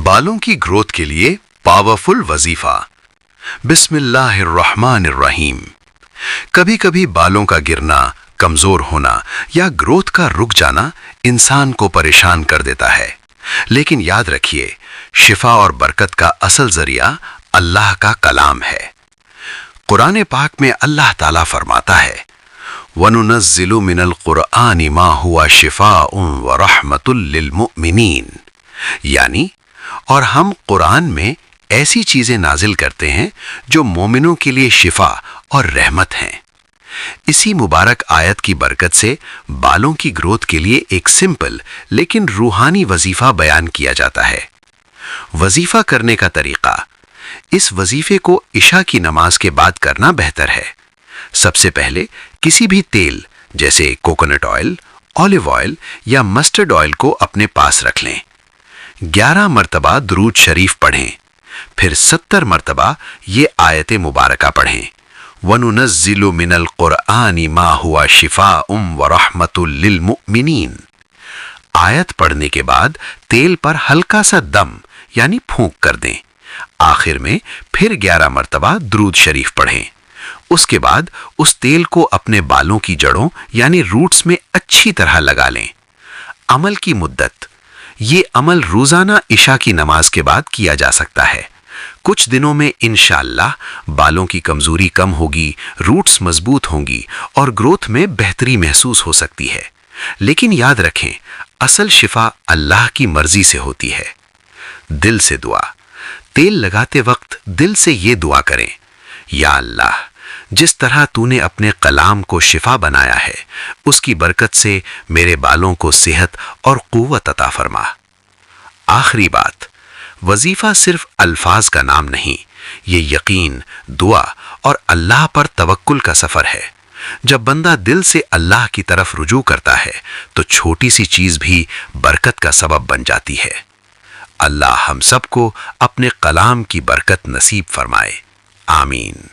बालों की ग्रोथ के लिए पावरफुल वजीफा। बिस्मिल्लाहिर्रहमानिर्रहीम। कभी कभी बालों का गिरना, कमजोर होना या ग्रोथ का रुक जाना इंसान को परेशान कर देता है, लेकिन याद रखिए, शिफा और बरकत का असल जरिया अल्लाह का कलाम है। कुरान पाक में अल्लाह ताला फरमाता है, वनुनज़्ज़िलु मिनल कुरआनि मा हुआ शिफाउन व रहमतुल लिल मुमिनीन, यानी और हम कुरान में ऐसी चीजें नाजिल करते हैं जो मोमिनों के लिए शिफा और रहमत हैं। इसी मुबारक आयत की बरकत से बालों की ग्रोथ के लिए एक सिंपल लेकिन रूहानी वजीफा बयान किया जाता है। वजीफा करने का तरीका, इस वजीफे को इशा की नमाज के बाद करना बेहतर है। सबसे पहले किसी भी तेल जैसे कोकोनट ऑयल, ऑलिव ऑयल या मस्टर्ड ऑयल को अपने पास रख लें। 11 मरतबा दुरूद शरीफ पढ़ें, फिर 70 मरतबा ये आयत मुबारका पढ़ें, वनुनज़्ज़िलु मिनल कुरआनि मा हुआ शिफाउम व रहमतुल लिल मुमिनीन। आयत पढ़ने के बाद तेल पर हल्का सा दम यानी फूंक कर दें। आखिर में फिर 11 मरतबा दुरूद शरीफ पढ़ें। उसके बाद उस तेल को अपने बालों की जड़ों यानी रूट्स में अच्छी तरह लगा लें। अमल की मुद्दत, ये अमल रोजाना इशा की नमाज के बाद किया जा सकता है। कुछ दिनों में इंशाअल्लाह बालों की कमजोरी कम होगी, रूट्स मजबूत होंगी और ग्रोथ में बेहतरी महसूस हो सकती है। लेकिन याद रखें, असल शिफा अल्लाह की मर्जी से होती है। दिल से दुआ, तेल लगाते वक्त दिल से ये दुआ करें, या अल्लाह, जिस तरह तूने अपने कलाम को शिफा बनाया है, उसकी बरकत से मेरे बालों को सेहत और कुव्वत अता फरमा। आखिरी बात, वजीफा सिर्फ अल्फाज का नाम नहीं, ये यकीन, दुआ और अल्लाह पर तवक्कुल का सफर है। जब बंदा दिल से अल्लाह की तरफ रुजू करता है तो छोटी सी चीज भी बरकत का सबब बन जाती है। अल्लाह हम सबको अपने कलाम की बरकत नसीब फरमाए। आमीन।